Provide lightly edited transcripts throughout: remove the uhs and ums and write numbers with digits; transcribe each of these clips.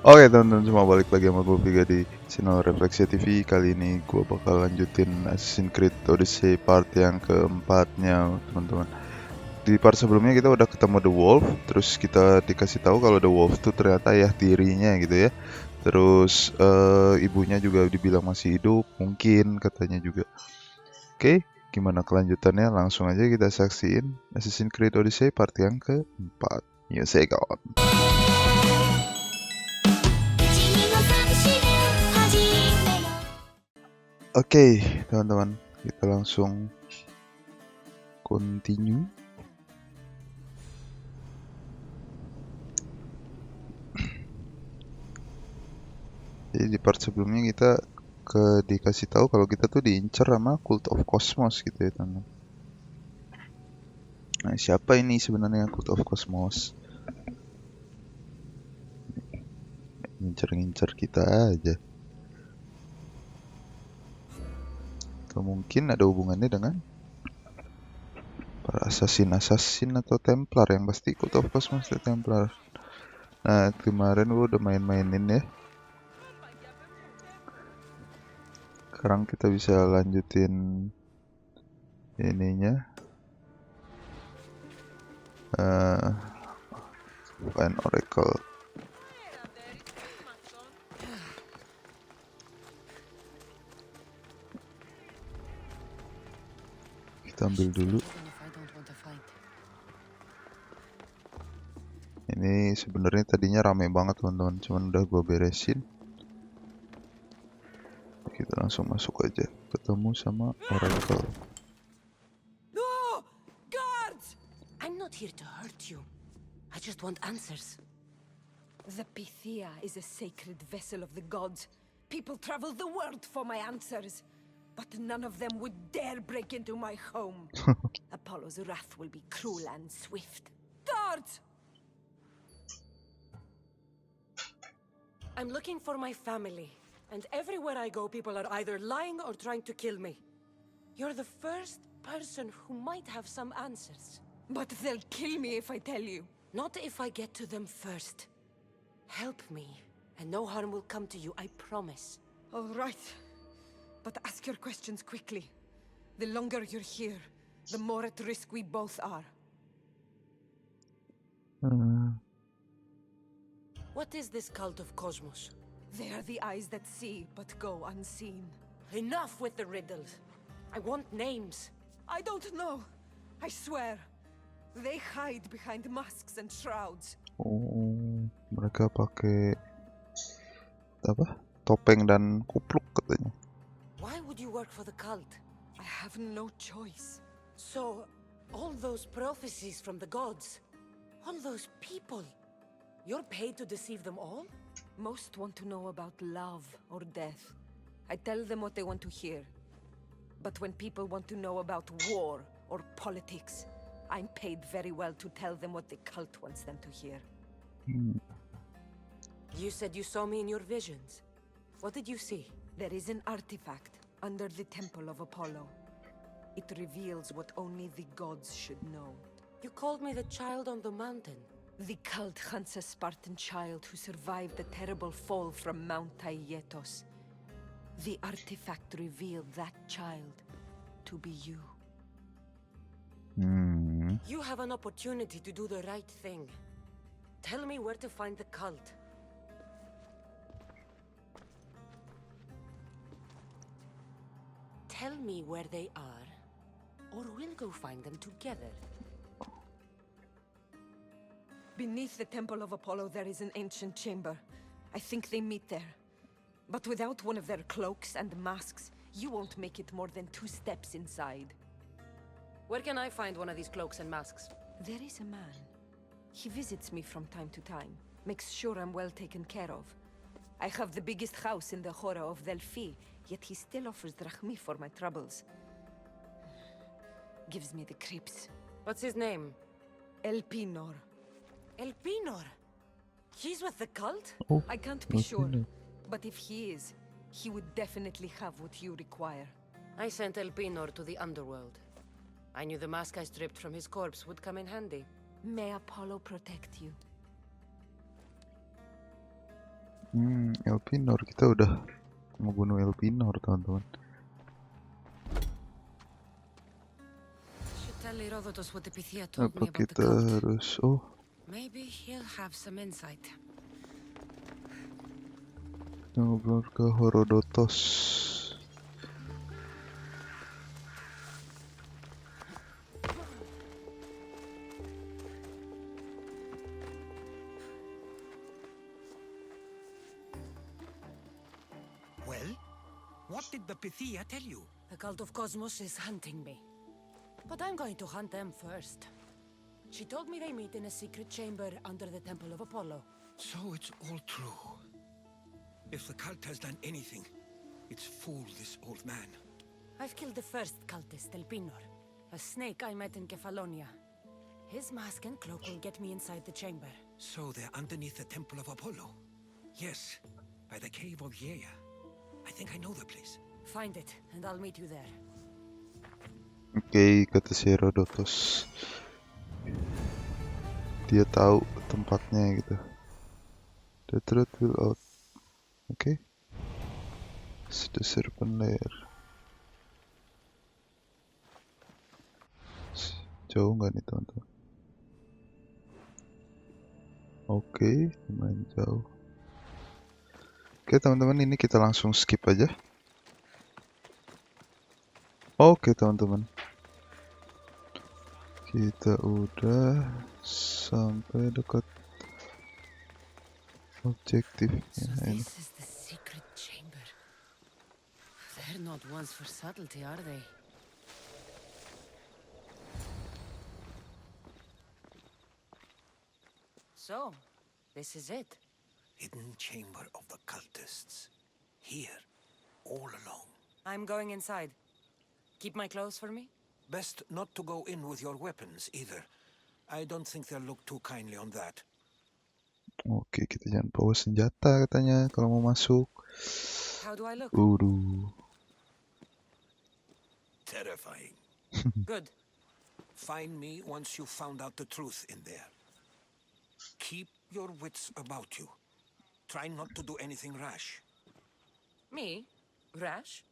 Oke teman-teman semua, balik lagi sama gue Viga di channel Reflectia TV. Kali ini gue bakal lanjutin sCreedOdyssey part yang keempatnya teman-teman. Di part sebelumnya kita udah ketemu The Wolf, terus kita dikasih tahu kalau The Wolf tuh ternyata ayah tirinya gitu ya. Terus ibunya juga dibilang masih hidup, mungkin katanya juga. Oke, gimana kelanjutannya? Langsung aja kita saksiin Assassin's Creed Odyssey part yang keempat. Music on. Oke, teman-teman, kita langsung continue. Jadi di part sebelumnya kita dikasih tahu kalau kita tuh diincar sama Cult of Kosmos gitu ya, teman. Nah, siapa ini sebenarnya Cult of Kosmos? Ngincer-ngincer kita aja. Atau mungkin ada hubungannya dengan para Assasin atau Templar, yang pasti Cult of Kosmos itu Templar. Nah, kemarin gua udah main-mainin ya. Sekarang kita bisa lanjutin ininya. Find Oracle. Kita ambil dulu. Ini sebenarnya tadinya rame banget teman-teman, cuman udah gua beresin. Kita langsung masuk aja. Ketemu sama Oracle. No! Guards! I'm not here to hurt you. I just want answers. The Pythia is a sacred vessel of the gods. People travel the world for my answers. But none of them would dare break into my home. Apollo's wrath will be cruel and swift. Guards! I'm looking for my family. And everywhere I go, people are either lying or trying to kill me. You're the first person who might have some answers. But they'll kill me if I tell you. Not if I get to them first. Help me, and no harm will come to you, I promise. All right. But ask your questions quickly. The longer you're here, the more at risk we both are. What is this cult of Kosmos? They are the eyes that see, but go unseen. Enough with the riddles. I want names. I don't know. I swear. They hide behind masks and shrouds. Oh, mereka pakai apa? Topeng dan kupluk katanya. Why would you work for the cult? I have no choice. So, all those prophecies from the gods, all those people, you're paid to deceive them all? Most want to know about love or death. I tell them what they want to hear. But when people want to know about war or politics, I'm paid very well to tell them what the cult wants them to hear. You said you saw me in your visions. What did you see? There is an artifact under the temple of Apollo. It reveals what only the gods should know. You called me the child on the mountain. The cult hunts a Spartan child who survived the terrible fall from Mount Taygetos. The artifact revealed that child to be you. You have an opportunity to do the right thing. Tell me where to find the cult. Tell me where they are, or we'll go find them together. Beneath the temple of Apollo there is an ancient chamber. I think they meet there. But without one of their cloaks and masks, you won't make it more than 2 steps inside. Where can I find one of these cloaks and masks? There is a man. He visits me from time to time, makes sure I'm well taken care of. I have the biggest house in the Hora of Delphi, yet he still offers drachmi for my troubles. Gives me the creeps. What's his name? Elpinor. Elpinor? He's with the cult? Oh, I can't be sure, but if he is, he would definitely have what you require. I sent Elpinor to the underworld. I knew the mask I stripped from his corpse would come in handy. May Apollo protect you. Elpinor, kita udah ngebunuh Elpinor, teman-teman. Should tell Herodotus what the Pythia told Apa me about the kita cult. harus... Maybe he'll have some insight. ngobrol ke Herodotus. Well, what did the Pythia tell you? The cult of Kosmos is hunting me. But I'm going to hunt them first. She told me they meet in a secret chamber under the Temple of Apollo. So it's all true. If the cult has done anything, it's fooled this old man. I've killed the first cultist, Elpinor, a snake I met in Kefalonia. His mask and cloak will get me inside the chamber. So they're underneath the Temple of Apollo? Yes, by the cave of Yea. I think I know the place. Find it, and I'll meet you there. Oke, kata si Herodotus. Dia tahu tempatnya gitu. The truth will out. Oke. The serpent lair. Jauh nggak nih, teman-teman? Oke, lumayan jauh. Oke, teman-teman, ini kita langsung skip aja. Oke, teman-teman. Kita udah sampai dekat objektifnya. So Ini. this is the secret chamber. They're not ones for subtlety, are they? So, this is it. Hidden chamber of the cultists. Here, all along. I'm going inside. Keep my clothes for me? Best not to go in with your weapons either. I don't think they'll look too kindly on that. Oke, kita jangan bawa senjata katanya kalau mau masuk. How do I look? Terrifying. Good. Find me once you've found out the truth in there. Keep your wits about you. Try not to do anything rash. Me? Rash?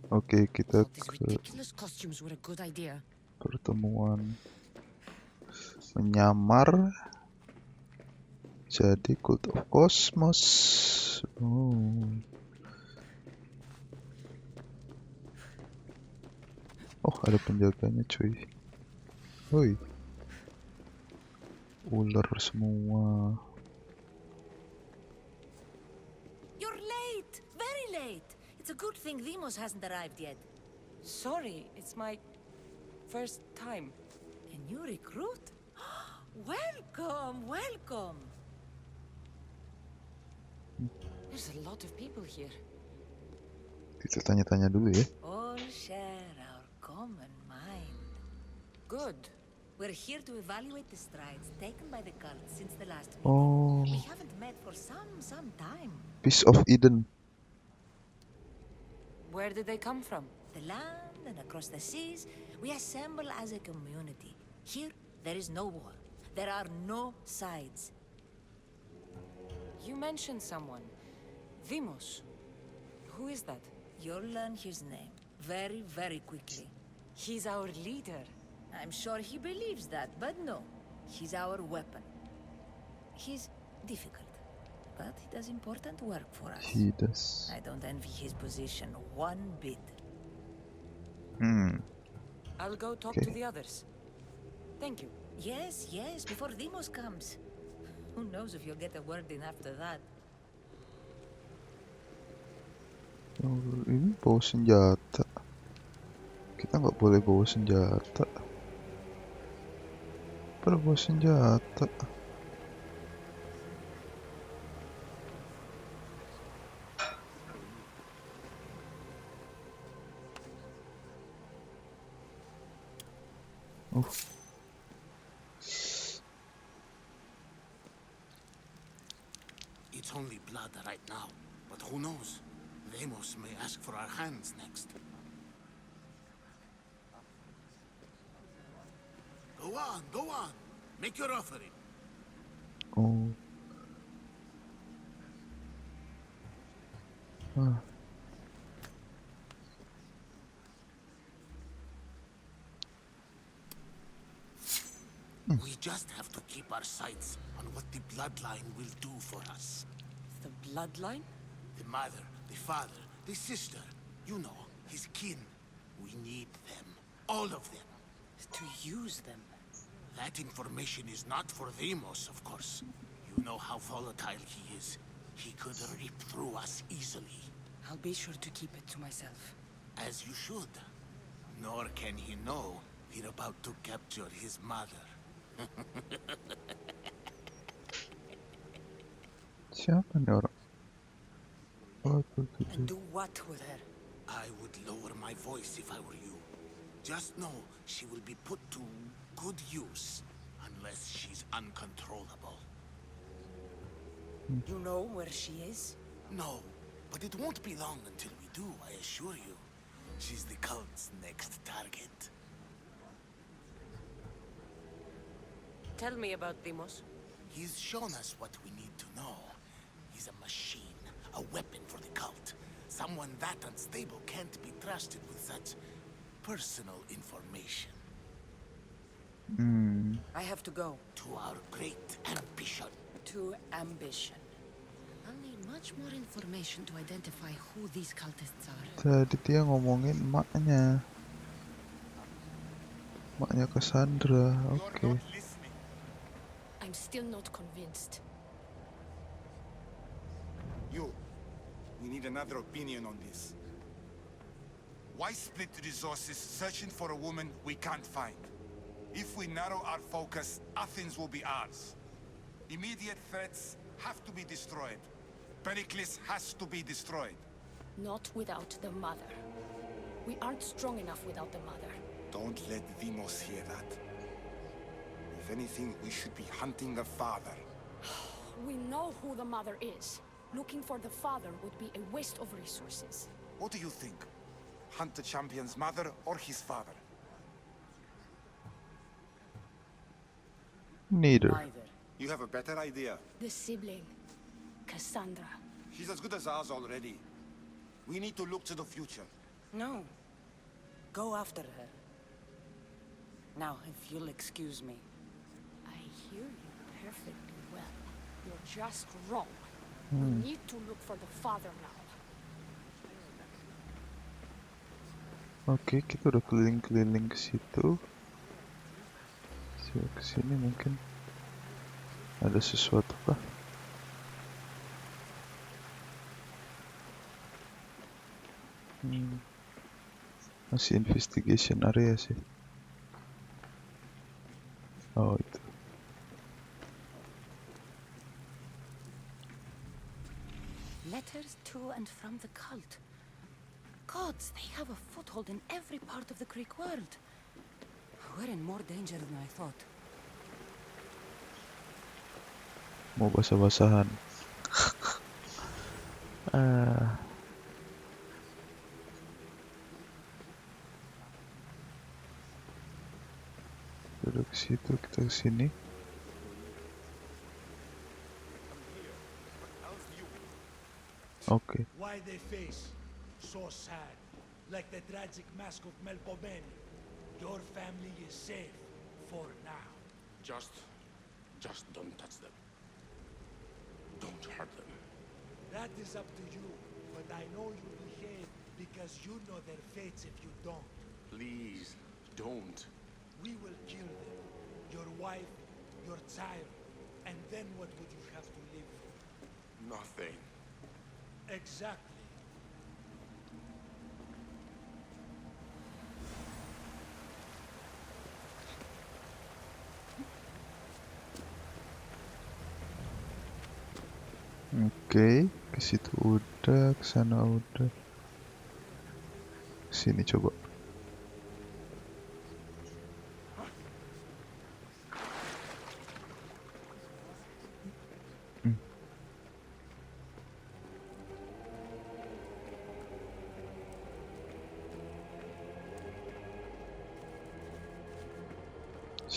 Oke, kita These ke ridiculous costumes were a good idea. pertemuan menyamar jadi Cult of Kosmos. Oh, ada penjaganya, cuy. Woi, ular semua. You're late! Very late! It's a good thing Demos hasn't arrived yet. Sorry, it's my first time. A new recruit? Welcome, welcome! There's a lot of people here. Kita tanya-tanya dulu ya. All share our common mind. Good. We're here to evaluate the strides taken by the cult since the last meeting. Oh, We haven't met for some time. Piece of Eden. Where did they come from? The land and across the seas, we assemble as a community. Here, there is no war. There are no sides. You mentioned someone. Vimos. Who is that? You'll learn his name very, very quickly. He's our leader. I'm sure he believes that, but no. He's our weapon. He's difficult, but he does important work for us. He does. I don't envy his position one bit. I'll go talk Okay. to the others. Thank you. Yes, yes, before Demos comes. Who knows if you'll get a word in after that. Oh, ini bawa senjata. Kita nggak boleh bawa senjata. Pada bawa senjata. It's only blood right now, but who knows? Deimos may ask for our hands next. Go on. Make your offering. Oh. Ah. We just have to keep our sights on what the bloodline will do for us. The bloodline? The mother, the father, the sister. You know, his kin. We need them. All of them. To use them. That information is not for Deimos, of course. You know how volatile he is. He could rip through us easily. I'll be sure to keep it to myself. As you should. Nor can he know we're about to capture his mother. Siapa nih orang? Oh, And do what with her? I would lower my voice if I were you. Just know she will be put to good use, unless she's uncontrollable. You know where she is? No, but it won't be long until we do, I assure you. She's the cult's next target. Tell me about Deimos. He's shown us what we need to know. He's a machine, a weapon for the cult. Someone that unstable can't be trusted with such personal information. I have to go. To our great ambition. To ambition. I'll need much more information to identify who these cultists are. Tadi dia ngomongin maknya Kassandra. Oke. I'm still not convinced. We need another opinion on this. Why split resources searching for a woman we can't find? If we narrow our focus, Athens will be ours. Immediate threats have to be destroyed. Pericles has to be destroyed. Not without the mother. We aren't strong enough without the mother. Don't let Deimos hear that. If anything, we should be hunting the father. We know who the mother is. Looking for the father would be a waste of resources. What do you think? Hunt the champion's mother or his father? Neither. Neither. You have a better idea. The sibling, Kassandra. She's as good as ours already. We need to look to the future. No. Go after her. Now, if you'll excuse me. I hear you perfectly well. You're just wrong. We need to look for the father now. Oke, kita udah keliling-keliling ke situ. Coba kesini mungkin ada sesuatu kah? Masih investigation area sih. Oh itu. Letters to and from the cult. Gods, they have a foothold in every part of the Greek world. We're in more danger than I thought. Mau basah-basahan. Duduk situ, kita kesini. Oke. Why they face so sad, like the tragic mask of Melpomene. Your family is safe for now. Just don't touch them. Don't hurt them. That is up to you, but I know you behave because you know their fates if you don't. Please, don't. We will kill them. Your wife, your child, and then what would you have to live for? Nothing. Exactly. Oke, ke situ udah, ke sana udah. Sini coba.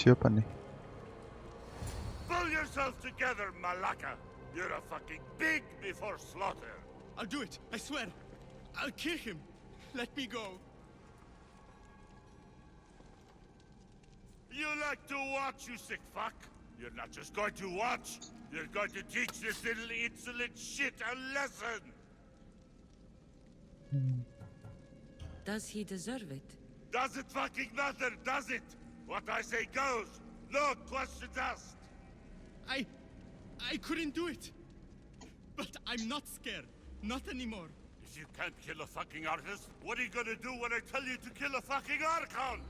Siapa nih? Pull yourself together, Malaka. You're a fucking pig before slaughter. I'll do it, I swear. I'll kill him. Let me go. You like to watch, you sick fuck? You're not just going to watch. You're going to teach this little insolent shit a lesson. Does he deserve it? Does it fucking matter, does it? What I say goes. No questions asked. I couldn't do it. But I'm not scared. Not anymore. If you can't kill a fucking artist, what are you gonna do when I tell you to kill a fucking archon?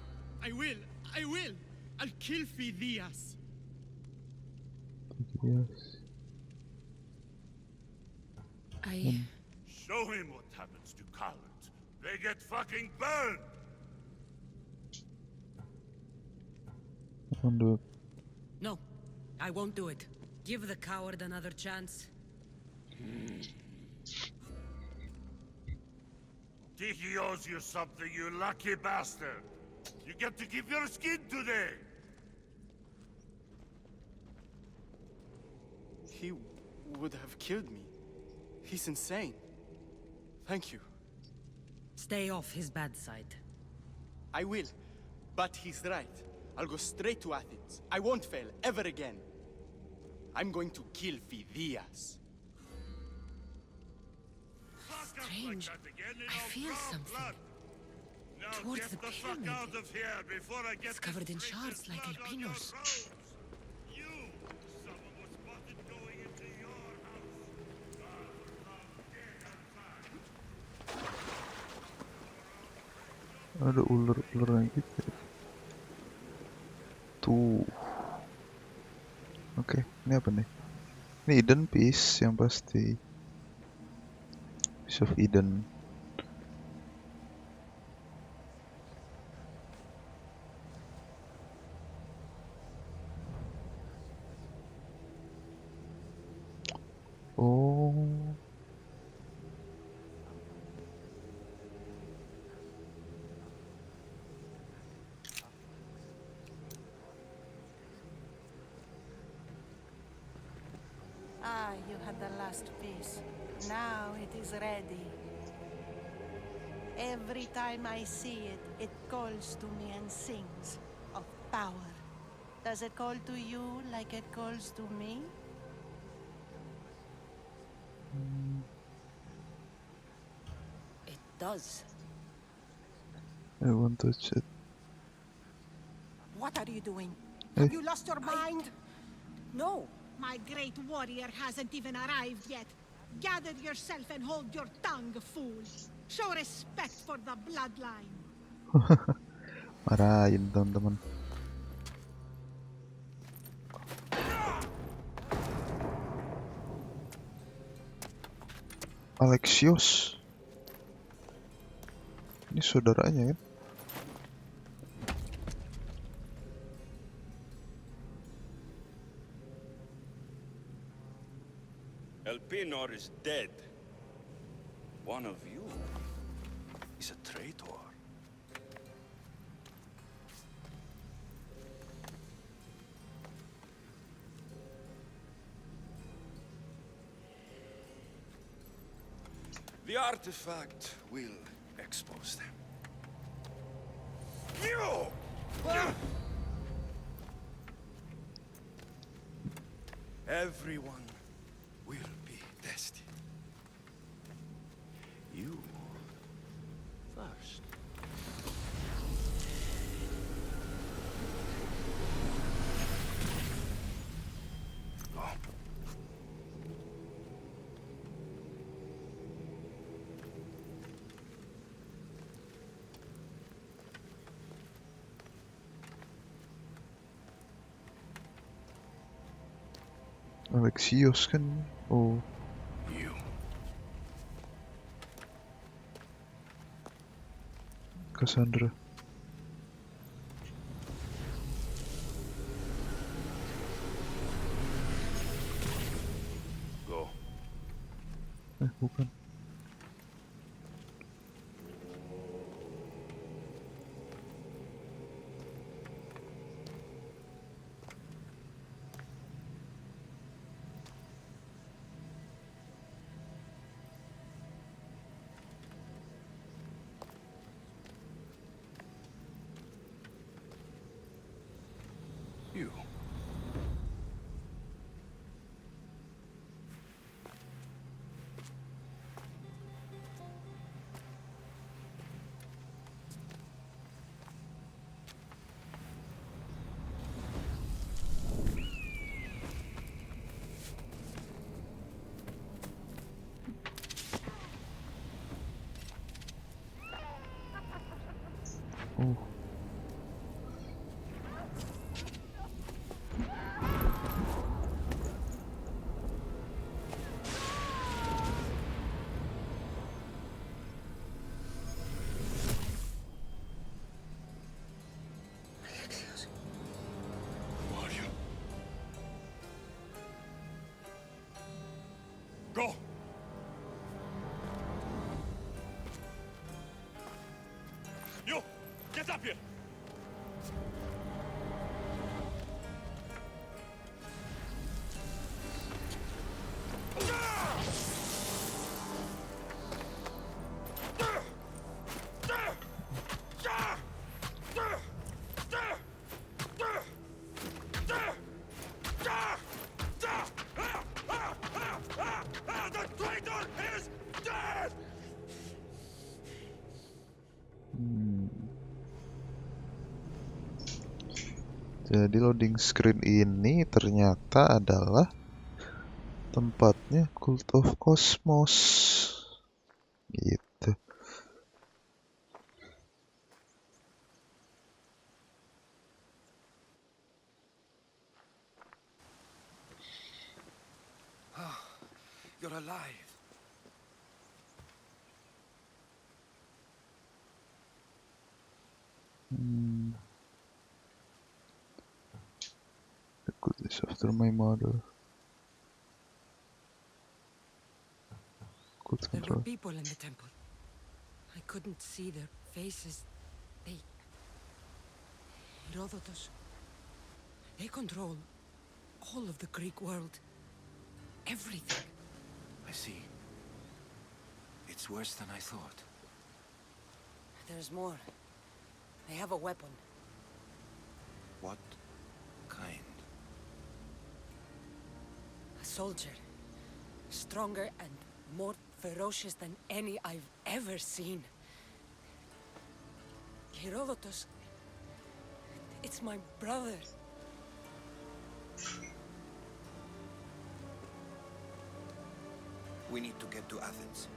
I will. I'll kill Phidias. Yes. Show him what happens to cowards. They get fucking burned. I won't do it. No, I won't do it. Give the coward another chance. Tiki owes you something, you lucky bastard. You get to keep your skin today. He would have killed me. He's insane. Thank you. Stay off his bad side. I will. But he's right. I'll go straight to Athens. I won't fail ever again. I'm going to kill Phidias. Strange. I feel something. Towards the pyramid. It's covered in shards like albinos. Ada ular-ular gitu. Tuh. Oke, ini apa nih? Ini Eden Piece yang pasti. Piece of Eden. Oh. Ah, you had the last piece. Now it is ready. Every time I see it, it calls to me and sings of power. Does it call to you like it calls to me? It does. I won't touch it. What are you doing? Hey. Have you lost your mind? No. My great warrior hasn't even arrived yet. Gather yourself and hold your tongue, fool. Show respect for the bloodline. Marahin teman-teman. Alexios. Ini saudaranya kan? Elpinor is dead. One of you is a traitor. The artifact will expose them. You! Everyone will be tested. You first. Go. Alexios kan? Oh. You. Kassandra. Go. Bukan. Oh. Who are you? Go! You! Get up here! The traitor is dead! Jadi loading screen ini ternyata adalah tempatnya Cult of Kosmos. Gitu. You're alive. The goodness after my mother. Good There were control. people in the temple. I couldn't see their faces. Herodotus. They control all of the Greek world. Everything. I see. It's worse than I thought. There's more. They have a weapon. What kind? A soldier. Stronger and more ferocious than any I've ever seen. Herodotus. It's my brother. We need to get to Athens.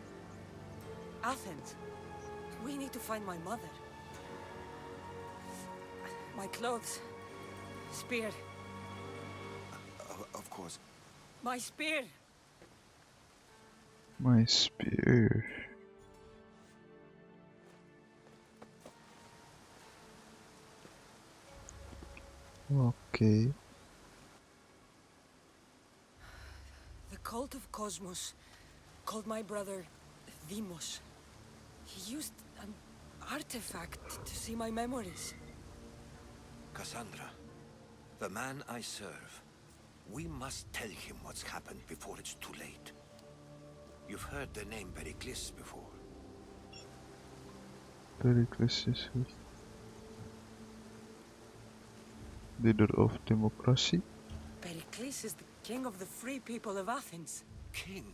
Athens? We need to find my mother. My clothes. Spear. Of course. My spear! My spear. Okay. The cult of Kosmos called my brother Deimos. He used an artifact to see my memories. Cassandra, the man I serve, we must tell him what's happened before it's too late. You've heard the name Pericles before. Pericles is leader of democracy. Pericles is the king of the free people of Athens. King?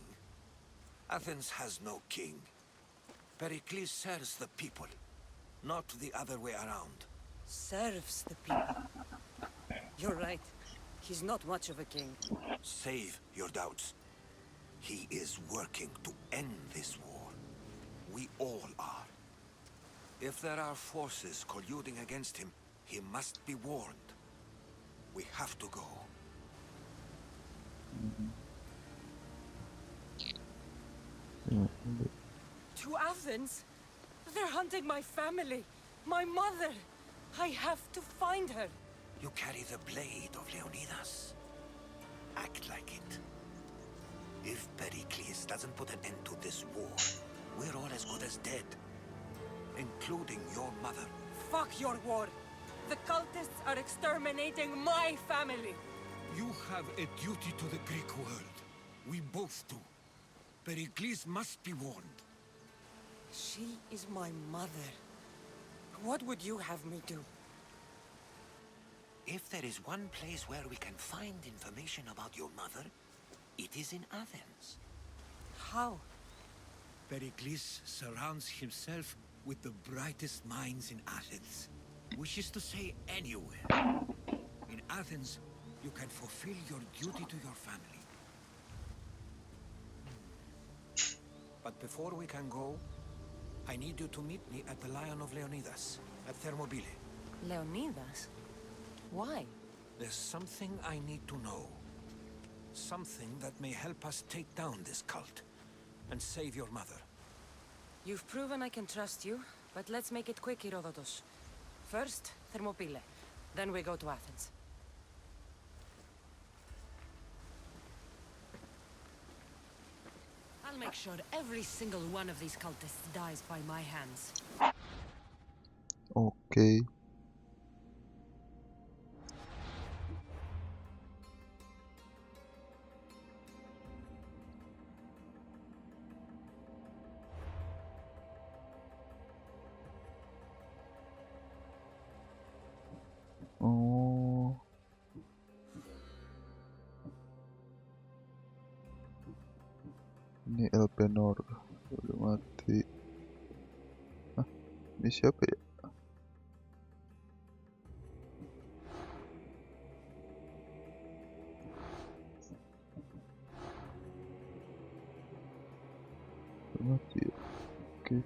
Athens has no king. Pericles serves the people, not the other way around. Serves the people. You're right. He's not much of a king. Save your doubts. He is working to end this war. We all are. If there are forces colluding against him, he must be warned. We have to go. To Athens? They're hunting my family. My mother. I have to find her. You carry the blade of Leonidas. Act like it. If Pericles doesn't put an end to this war, we're all as good as dead. Including your mother. Fuck your war. The cultists are exterminating my family. You have a duty to the Greek world. We both do. Pericles must be warned. She is my mother. What would you have me do? If there is one place where we can find information about your mother, it is in Athens. How? Pericles surrounds himself with the brightest minds in Athens. Wishes to say anywhere. In Athens, you can fulfill your duty to your family. But before we can go, I need you to meet me at the Lion of Leonidas, at Thermopylae. Leonidas? Why? There's something I need to know. Something that may help us take down this cult and save your mother. You've proven I can trust you, but let's make it quick, Herodotus. First, Thermopylae. Then we go to Athens. I'll make sure every single one of these cultists dies by my hands. Oke. Oh. Ini Elpenor udah mati. Hah? Ini siapa ya? Udah mati ya? Oke.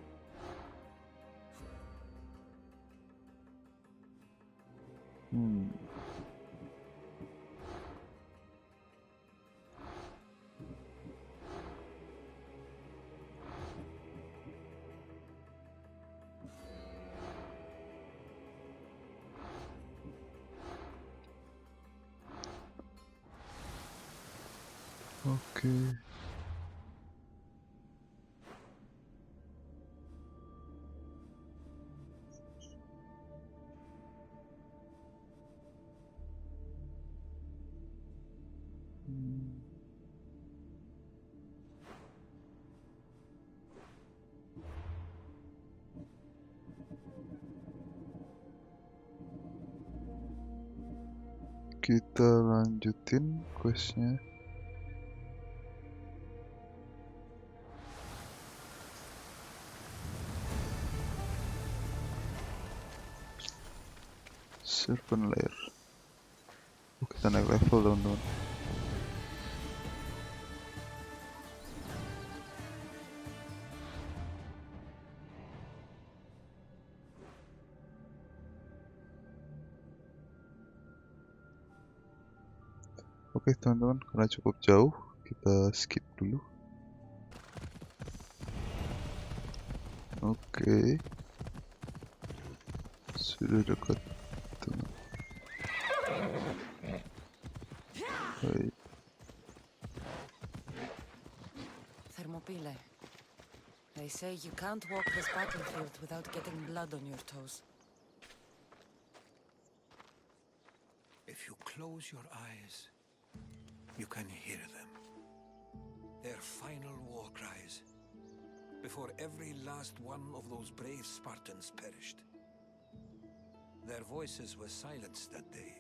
Oke. Kita lanjutin questnya. Serpent Lair. Oh, kita naik level teman-teman. Oke teman-teman, karena cukup jauh, kita skip dulu. Oke. Sudah dekat. Baik. Thermopylae. They say you can't walk this battlefield without getting blood on your toes. If you close your eyes, you can hear them. Their final war cries, before every last one of those brave Spartans perished. Their voices were silenced that day,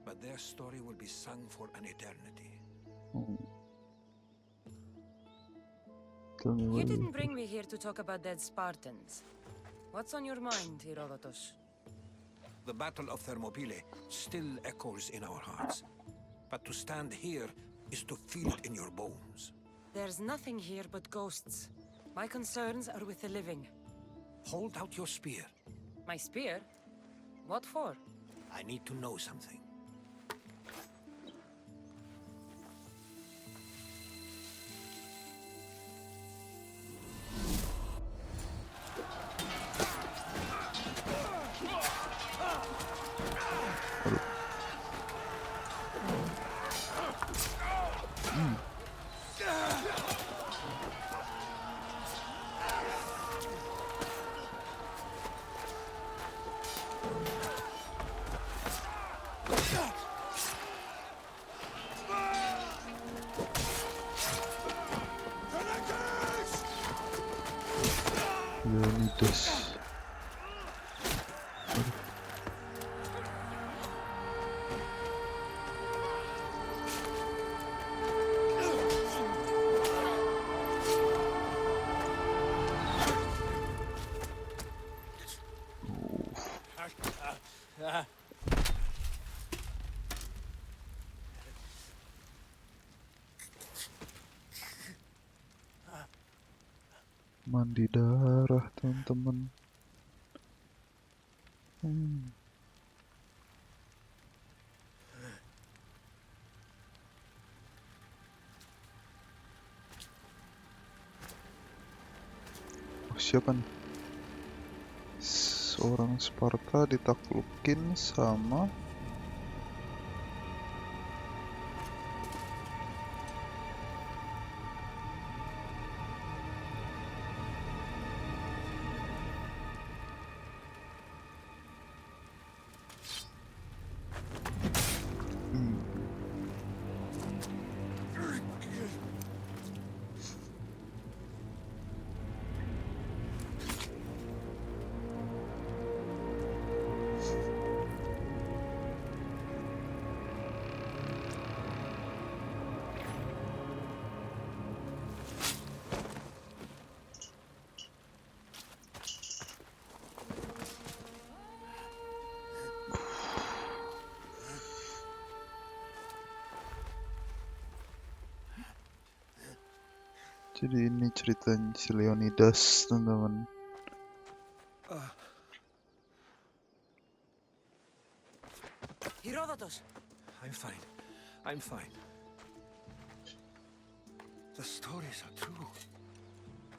but their story will be sung for an eternity. You didn't bring me here to talk about dead Spartans. What's on your mind, Herodotus? The Battle of Thermopylae still echoes in our hearts. But to stand here is to feel it in your bones. There's nothing here but ghosts. My concerns are with the living. Hold out your spear. My spear? What for? I need to know something. Leonidas. Mandi darah, teman-teman. Oh, siapa nih? Seorang Sparta ditaklukin sama jadi ini ceritanya si Leonidas, teman-teman. Herodotus! I'm fine. I'm fine. The stories are true.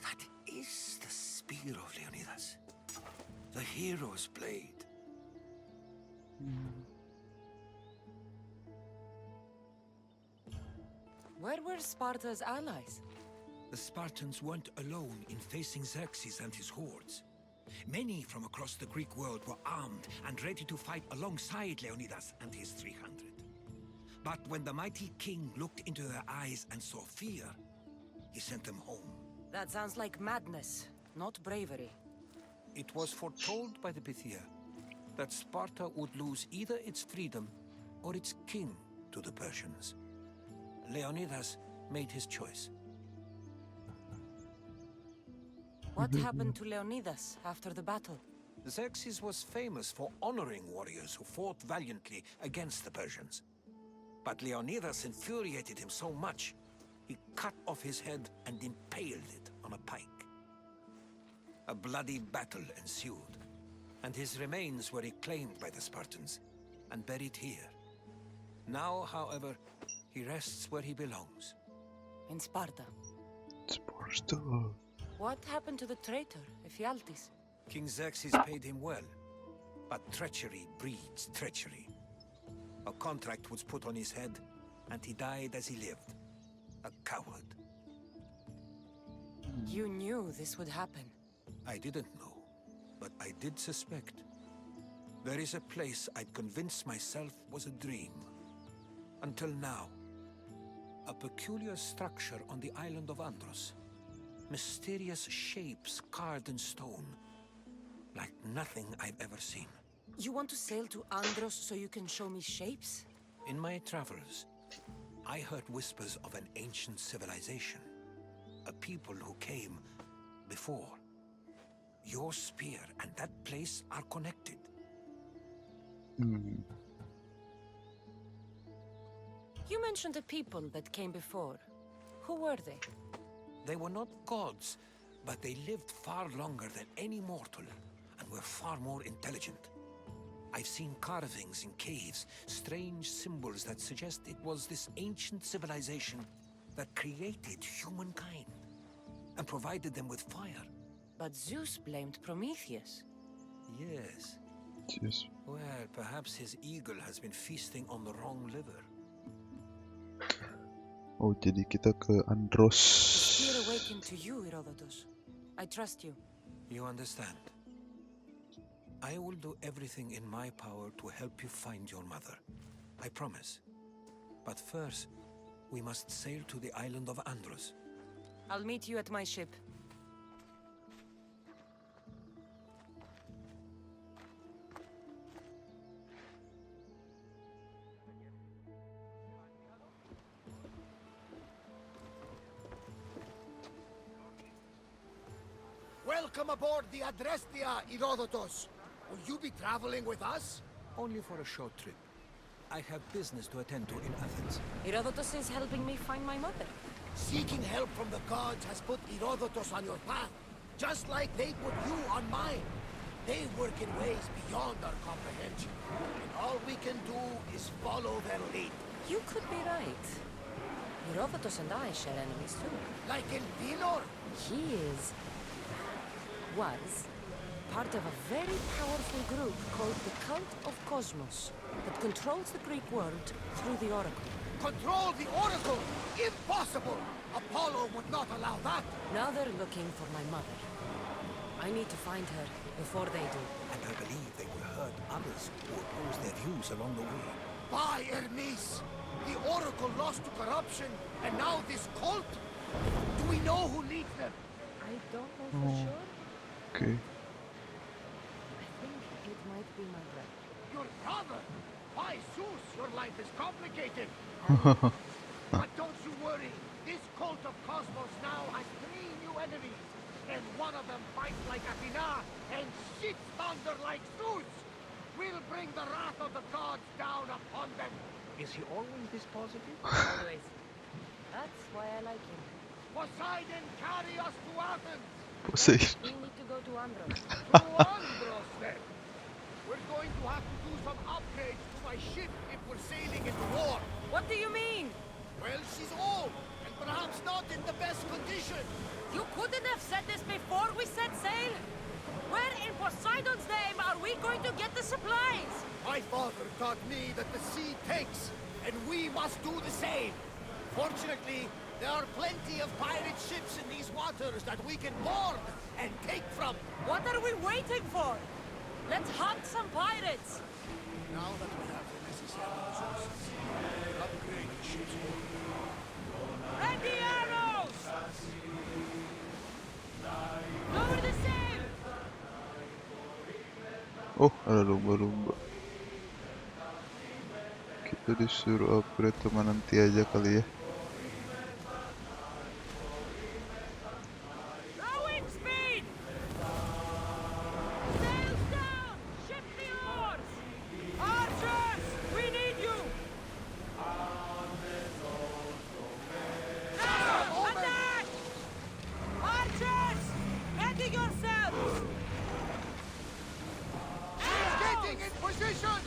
That is the spear of Leonidas. The hero's blade. Where were Sparta's allies? The Spartans weren't alone in facing Xerxes and his hordes. Many from across the Greek world were armed and ready to fight alongside Leonidas and his 300. But when the mighty king looked into their eyes and saw fear, he sent them home. That sounds like madness, not bravery. It was foretold by the Pythia that Sparta would lose either its freedom or its king to the Persians. Leonidas made his choice. What happened to Leonidas after the battle? Xerxes was famous for honoring warriors who fought valiantly against the Persians. But Leonidas infuriated him so much, he cut off his head and impaled it on a pike. A bloody battle ensued, and his remains were reclaimed by the Spartans and buried here. Now, however, he rests where he belongs. In Sparta. Sparta. What happened to the traitor, Ephialtes? King Xerxes paid him well, but treachery breeds treachery. A contract was put on his head, and he died as he lived. A coward. You knew this would happen. I didn't know, but I did suspect. There is a place I'd convinced myself was a dream. Until now. A peculiar structure on the island of Andros. Mysterious shapes carved in stone. Like nothing I've ever seen. You want to sail to Andros so you can show me shapes? In my travels, I heard whispers of an ancient civilization. A people who came before. Your spear and that place are connected. You mentioned a people that came before. Who were they? They were not gods, but they lived far longer than any mortal, and were far more intelligent. I've seen carvings in caves, strange symbols that suggest it was this ancient civilization that created humankind, and provided them with fire. But Zeus blamed Prometheus. Yes. Yes. Well, perhaps his eagle has been feasting on the wrong liver. Oh, jadi kita ke Andros. The spear awakened to you, Herodotus. I trust you. You understand. I will do everything in my power to help you find your mother. I promise. But first, we must sail to the island of Andros. I'll meet you at my ship. Welcome aboard the Reflectia, Herodotus. Will you be traveling with us? Only for a short trip. I have business to attend to in Athens. Herodotus is helping me find my mother. Seeking help from the gods has put Herodotus on your path. Just like they put you on mine. They work in ways beyond our comprehension. And all we can do is follow their lead. You could be right. Herodotus and I share enemies too. Like in Pinor? He was part of a very powerful group called the Cult of Kosmos that controls the Greek world through the Oracle. Control the Oracle? Impossible! Apollo would not allow that. Now they're looking for my mother. I need to find her before they do. And I believe they will hurt others who oppose their views along the way. By Hermes! The Oracle lost to corruption, and now this cult? Do we know who leads them? I don't know for sure. Okay. I think it might be my brother. Your brother? By Zeus, your life is complicated. But don't you worry. This cult of Kosmos now has 3 new enemies. And one of them fights like Athena and shits thunder like Zeus. We'll bring the wrath of the gods down upon them. Is he always this positive? Always. That's why I like him. Poseidon, carry us to Athens. Poseidon. We need to go to Andros. To Andros, then. We're going to have to do some upgrades to my ship if we're sailing into war. What do you mean? Well, she's old, and perhaps not in the best condition. You couldn't have said this before we set sail? Where in Poseidon's name are we going to get the supplies? My father taught me that the sea takes, and we must do the same. Fortunately, there are plenty of pirate ships in these waters that we can board and take from. What are we waiting for? Let's hunt some pirates. Now that we have the necessary resources, we'll upgrade the ship's board. Ready arrows! Lower the sail! Oh, ada lumba-lumba. Kita disuruh upgrade teman nanti aja kali ya. Rowing speed! Sails down! Ship the oars! Archers! We need you! Now! Attack! Archers! Ready yourselves! Getting in position!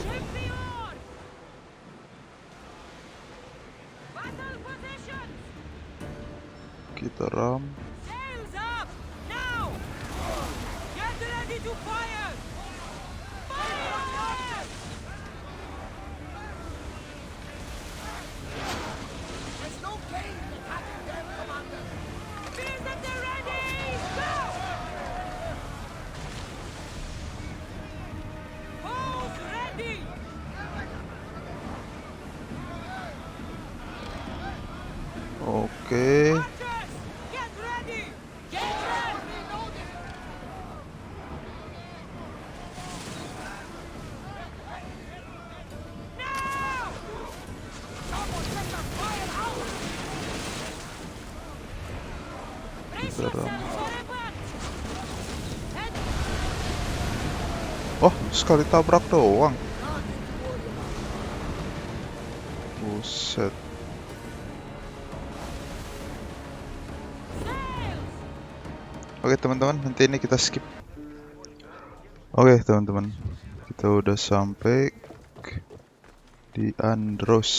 Ship the oars! Battle position! Kita ram. Sails up! Now! Get ready to fire! Fire! There's no gain in attacking them, Commander. Spears at the ready! Go! Bows ready! Oke. Archers! Get ready! Get ready! Now! Someone set the fire out! Brace yourselves for impact! Head Oh, sekali tabrak doang. Buset. Oke teman-teman, nanti ini kita skip. Oke teman-teman, kita udah sampai di Andros.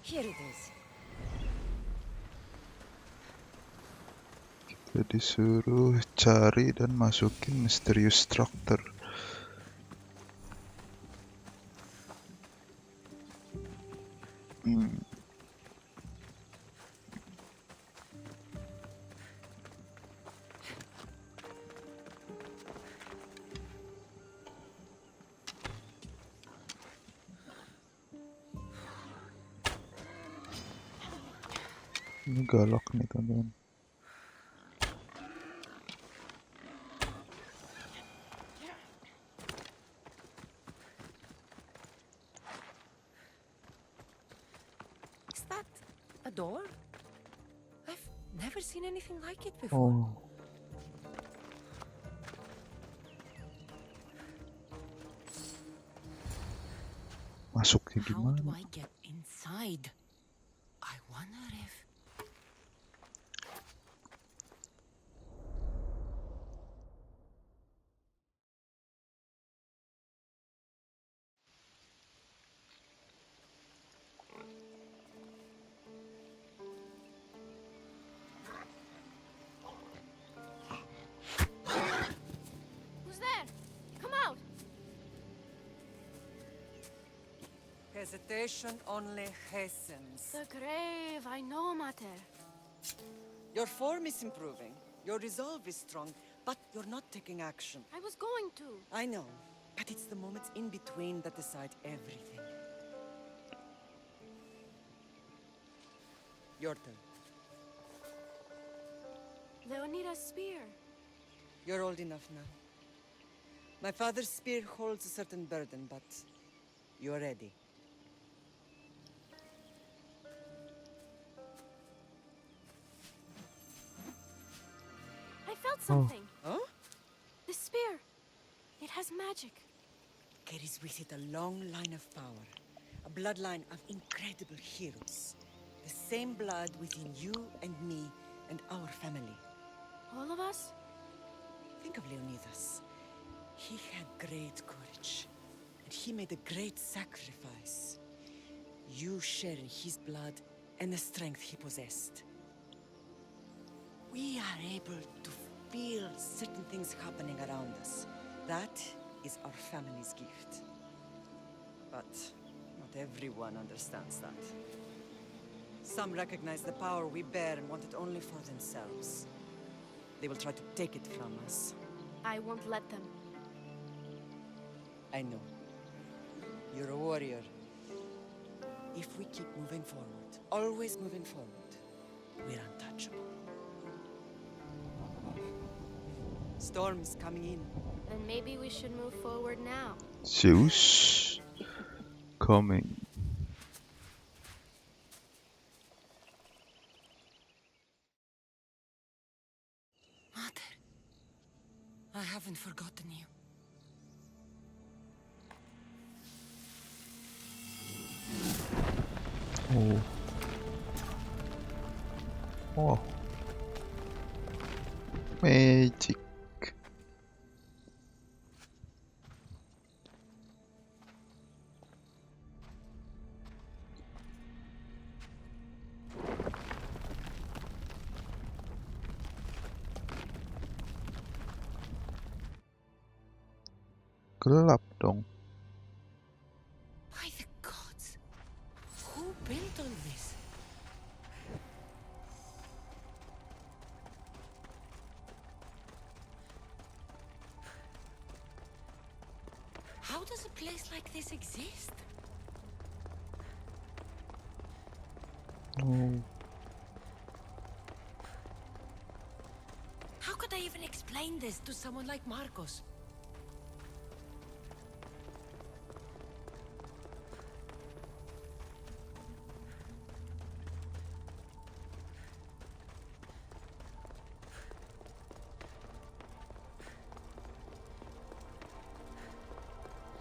Here it is. Kita disuruh cari dan masukin misterius structure. Ini galak nih teman-teman. Is that a door? I've never seen anything like it before. Oh. Masuknya How gimana? do I get inside? I wonder if... hesitation only hastens. The grave, I know, Mater. Your form is improving. Your resolve is strong, but you're not taking action. I was going to. I know, but it's the moments in between that decide everything. Your turn. Leonida's spear. You're old enough now. My father's spear holds a certain burden, but you're ready. I felt something. Huh? The spear. It has magic. Carries with it a long line of power. A bloodline of incredible heroes. The same blood within you and me and our family. All of us? Think of Leonidas. He had great courage. And he made a great sacrifice. You share in his blood and the strength he possessed. We are able to feel certain things happening around us. That is our family's gift. But not everyone understands that. Some recognize the power we bear and want it only for themselves. They will try to take it from us. I won't let them. I know. You're a warrior. If we keep moving forward, always moving forward, we're untouchable. Storm is coming in. Then maybe we should move forward now. Zeus coming. Mother, I haven't forgotten you. Oh. Oh. Magic. Gelap dong. By the gods, who built all this? How does a place like this exist? Oh. How could I even explain this to someone like Marcos?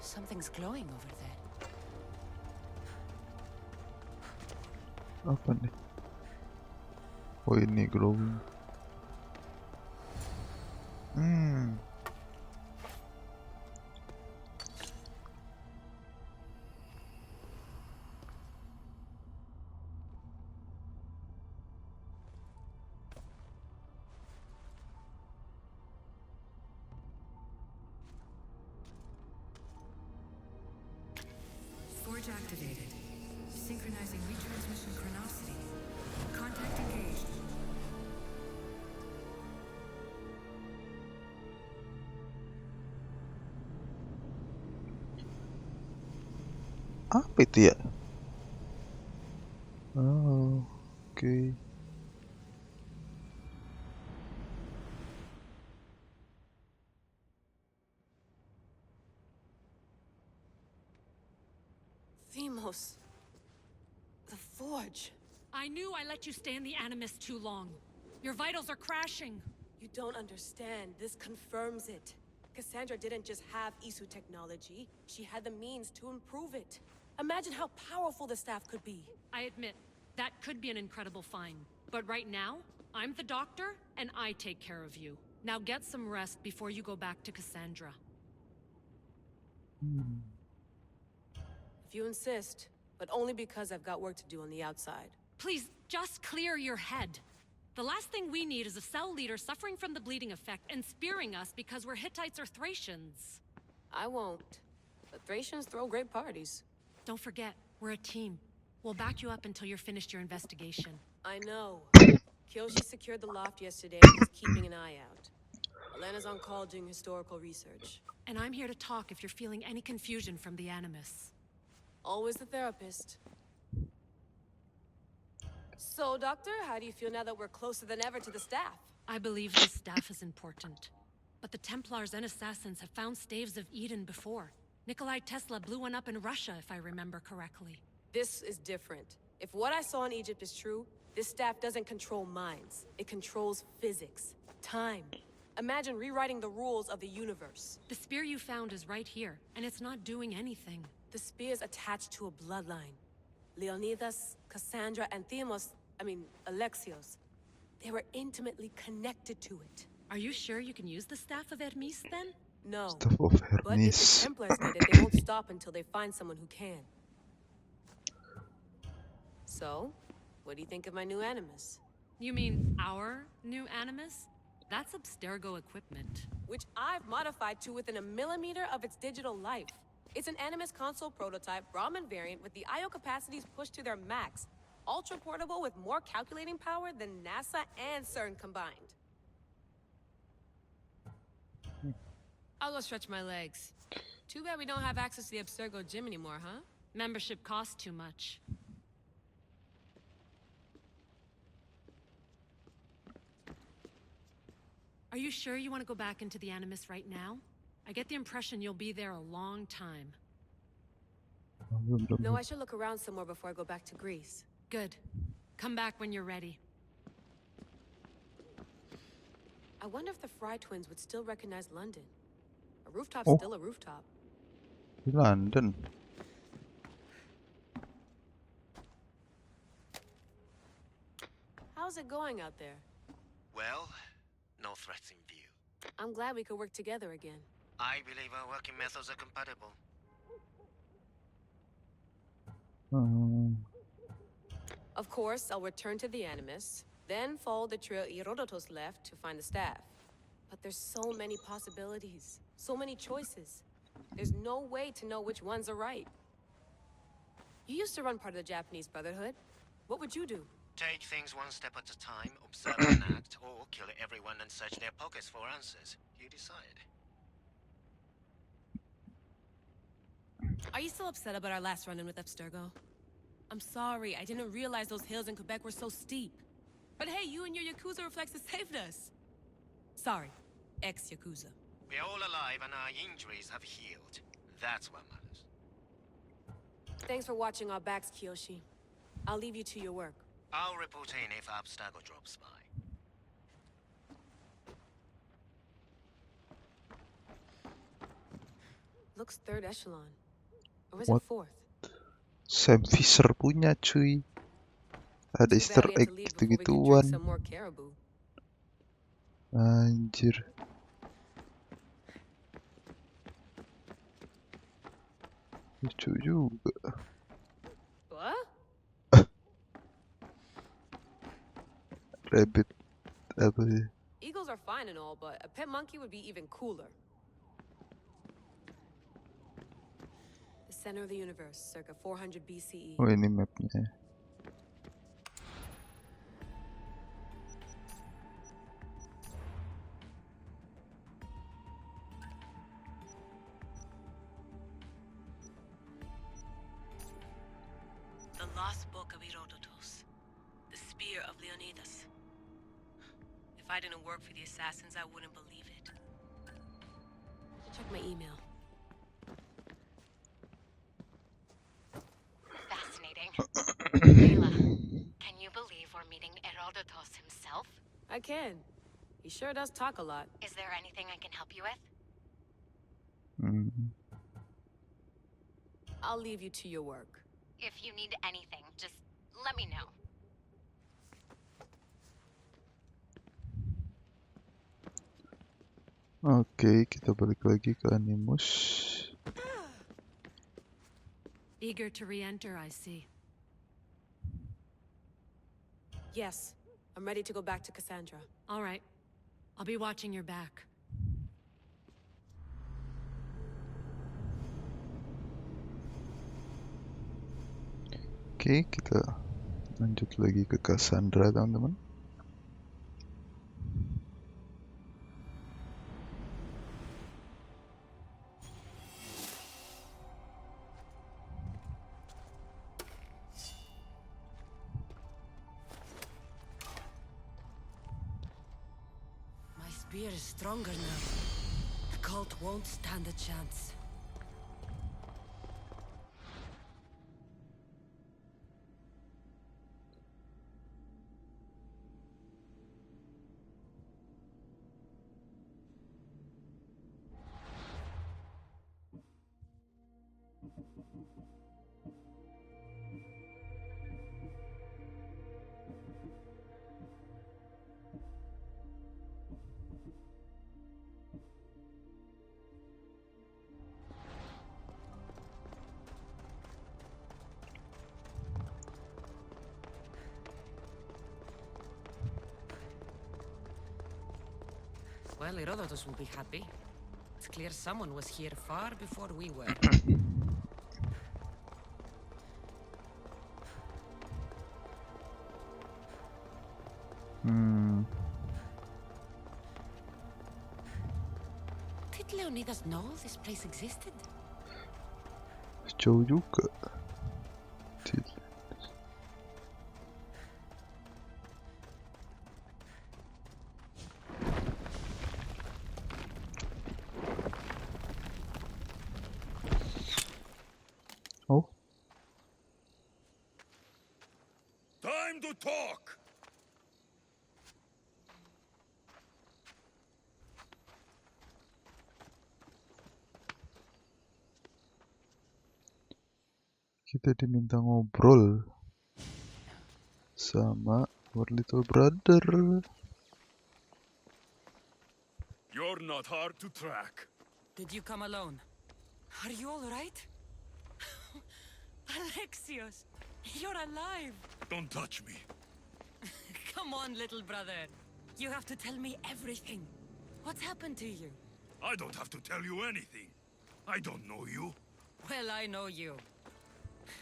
Something's glowing over there. Apa nih? Oh, ini glowing. Forge activated. Synchronizing retransmission chronicity. Contact engaged. Apa itu ya? Oh, oke. Themos. The Forge. I knew I let you stay in the Animus too long. Your vitals are crashing. You don't understand. This confirms it. Kassandra didn't just have Isu technology. She had the means to improve it. Imagine how powerful the staff could be. I admit, that could be an incredible find. But right now, I'm the doctor, and I take care of you. Now get some rest before you go back to Kassandra. If you insist, but only because I've got work to do on the outside. Please, just clear your head. The last thing we need is a cell leader suffering from the bleeding effect and spearing us because we're Hittites or Thracians. I won't. But Thracians throw great parties. Don't forget, We're a team. We'll back you up until you're finished your investigation. I know. Kyoshi secured the loft yesterday and he's keeping an eye out. Elena's on call doing historical research. And I'm here to talk if you're feeling any confusion from the Animus. Always the therapist. So, Doctor, how do you feel now that we're closer than ever to the staff? I believe this staff is important. But the Templars and Assassins have found staves of Eden before. Nikolai Tesla blew one up in Russia, if I remember correctly. This is different. If what I saw in Egypt is true, this staff doesn't control minds. It controls physics, time. Imagine rewriting the rules of the universe. The spear you found is right here, and it's not doing anything. The spear's attached to a bloodline. Leonidas, Kassandra, and Alexios. They were intimately connected to it. Are you sure you can use the Staff of Hermes, then? No. Staff of But if the Hermes. Templars get it, they won't stop until they find someone who can. So, what do you think of my new Animus? You mean our new Animus? That's Abstergo equipment. Which I've modified to within a millimeter of its digital life. It's an Animus console prototype, Brahmin variant, with the I/O capacities pushed to their max. Ultra portable with more calculating power than NASA and CERN combined. I'll go stretch my legs. Too bad we don't have access to the Abstergo gym anymore, huh? Membership costs too much. Are you sure you want to go back into the Animus right now? I get the impression you'll be there a long time. No, I should look around some more before I go back to Greece. Good. Come back when you're ready. I wonder if the Fry twins would still recognize London. A rooftop's Oh. still a rooftop. London. How's it going out there? Well, no threats in view. I'm glad we could work together again. I believe our working methods are compatible. Of course, I'll return to the Animus, then follow the trail Herodotus left to find the staff. But there's so many possibilities, so many choices. There's no way to know which ones are right. You used to run part of the Japanese Brotherhood. What would you do? Take things one step at a time, observe and act, or kill everyone and search their pockets for answers. You decide. Are you still upset about our last run-in with Abstergo? I'm sorry, I didn't realize those hills in Quebec were so steep. But hey, you and your Yakuza Reflectia saved us. Sorry, ex-Yakuza. We're all alive and our injuries have healed. That's what matters. Thanks for watching our backs, Kiyoshi. I'll leave you to your work. I'll report in if Abstergo drops by. Looks third echelon. Or is What? it fourth? Sam Fisher punya cuy. Ada Easter egg gitu-gituan. Some more caribou. Anjir. Lucu juga. What? Rabbit apa ya? Eagles are fine and all, but a pet monkey would be even cooler. The center of the universe, circa 400 BCE. Oh, ini mapnya. The lost book of Herodotus. The spear of Leonidas. If I didn't work for the Assassins, I wouldn't believe it. Check my email. Fascinating. Layla, can you believe we're meeting Herodotus himself? I can. He sure does talk a lot. Is there anything I can help you with? I'll leave you to your work. If you need anything, just let me know. Oke, kita balik lagi ke Animus. Eager to re-enter, I see. Yes, I'm ready to go back to Kassandra. All right. I'll be watching your back. Oke, kita lanjut lagi ke Kassandra, teman-teman. My spear is stronger now. The cult won't stand a chance. Well, Herodotus will be happy. It's clear someone was here far before we were. Did Leonidas know this place existed? Jauh juga. Oh. Time to talk. Kita diminta ngobrol sama our little brother. You're not hard to track. Did you come alone? Are you all right? Alexios, you're alive. Don't touch me. Come on, little brother. You have to tell me everything. What's happened to you? I don't have to tell you anything. I don't know you. Well, I know you.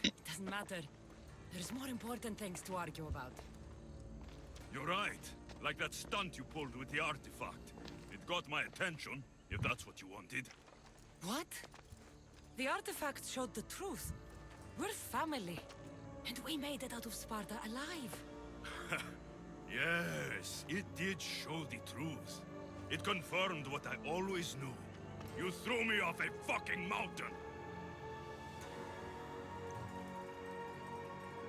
It doesn't matter. There's more important things to argue about. You're right. Like that stunt you pulled with the artifact. It got my attention, if that's what you wanted. What? The artifact showed the truth. We're family. And we made it out of Sparta alive. Yes, it did show the truth. It confirmed what I always knew. You threw me off a fucking mountain.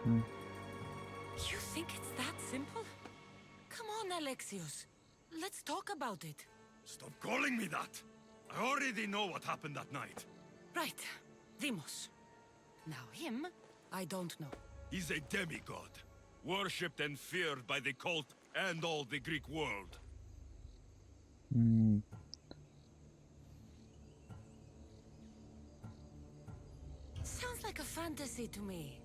You think it's that simple? Come on, Alexios. Let's talk about it. Stop calling me that. I already know what happened that night. Right. Demos. Now him, I don't know. He's a demigod. Worshipped and feared by the cult and all the Greek world. Sounds like a fantasy to me.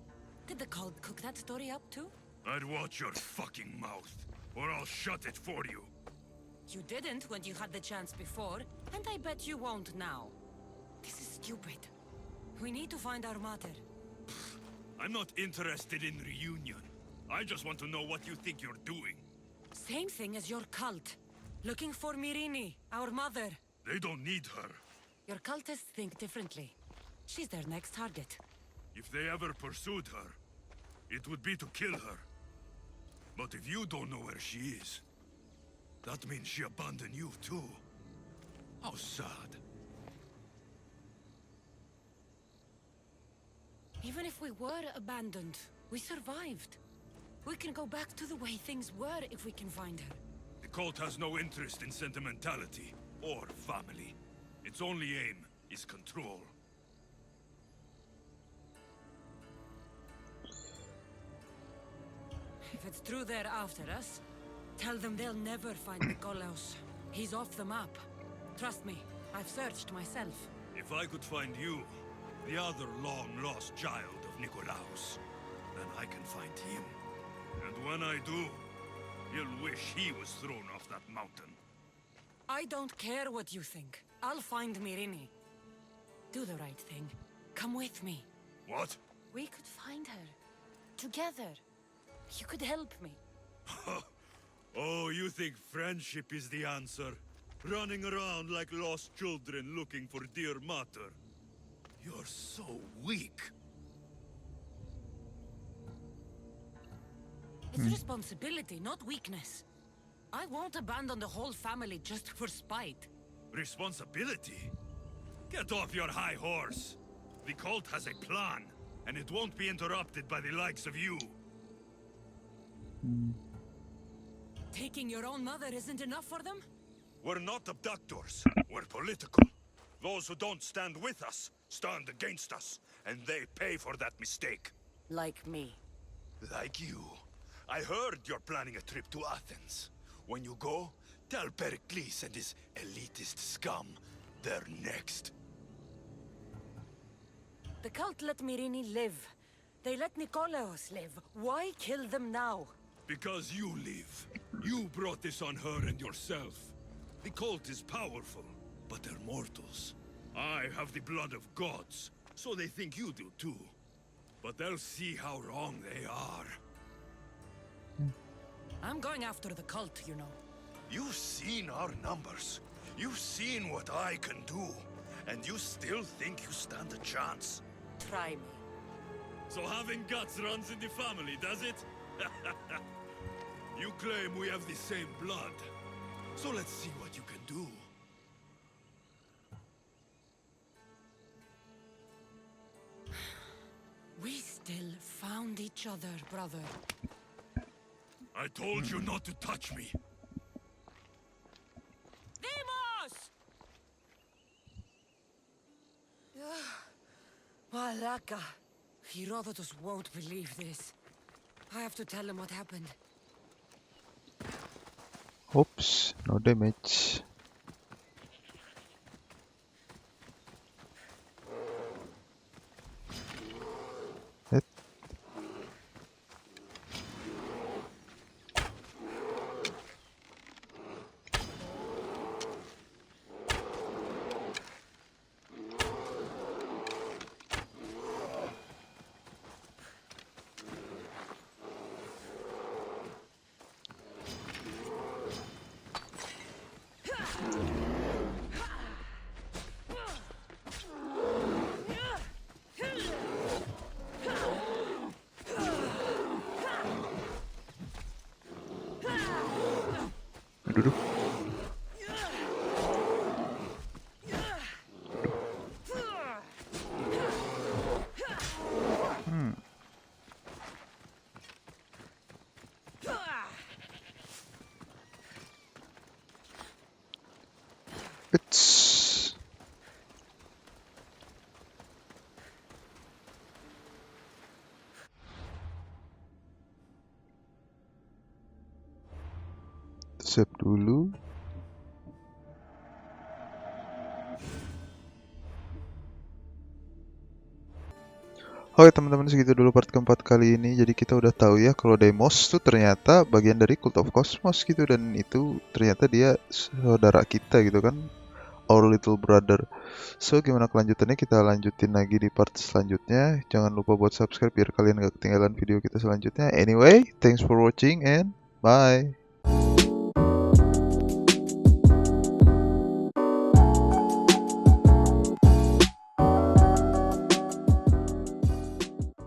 Did the cult cook that story up too? I'd watch your fucking mouth, or I'll shut it for you. You didn't when you had the chance before, and I bet you won't now. This is stupid. We need to find our mother. I'm not interested in reunion. I just want to know what you think you're doing. Same thing as your cult. Looking for Myrrine, our mother. They don't need her. Your cultists think differently. She's their next target. If they ever pursued her, it would be to kill her. But if you don't know where she is, that means she abandoned you too. How sad. Even if we were abandoned, we survived. We can go back to the way things were if we can find her. The cult has no interest in sentimentality or family. Its only aim is control. If it's true they're after us, tell them they'll never find Nikolaos. He's off the map. Trust me, I've searched myself. If I could find you, the other long-lost child of Nikolaos, then I can find him. And when I do, he'll wish he was thrown off that mountain. I don't care what you think. I'll find Myrrine. Do the right thing. Come with me. What? We could find her. together. You could help me. Oh, you think friendship is the answer? Running around like lost children looking for dear mater. You're so weak. It's responsibility, not weakness. I won't abandon the whole family just for spite. Responsibility? Get off your high horse. The cult has a plan, and it won't be interrupted by the likes of you. Taking your own mother isn't enough for them? We're not abductors. We're political. Those who don't stand with us stand against us, and they pay for that mistake. Like me. Like you. I heard you're planning a trip to Athens. When you go, tell Pericles and his elitist scum they're next. The cult let Myrrine live. They let Nikolaos live. Why kill them now? Because you live. You brought this on her and yourself. The cult is powerful, but they're mortals. I have the blood of gods, so they think you do too. But they'll see how wrong they are. I'm going after the cult, you know. You've seen our numbers. You've seen what I can do. And you still think you stand a chance? Try me. So having guts runs in the family, does it? You claim we have the same blood. So let's see what you can do. We still found each other, brother. I told you not to touch me. Demos! Malaka. Herodotus won't believe this. I have to tell him what happened. Oops, no damage. Hit. Duduk. It's save dulu. Oke teman-teman, segitu dulu part keempat kali ini. Jadi kita udah tahu ya kalau Deimos tuh ternyata bagian dari Cult of Kosmos gitu, dan itu ternyata dia saudara kita gitu kan, our little brother. So gimana kelanjutannya, kita lanjutin lagi di part selanjutnya. Jangan lupa buat subscribe biar kalian gak ketinggalan video kita selanjutnya. Anyway, thanks for watching and bye.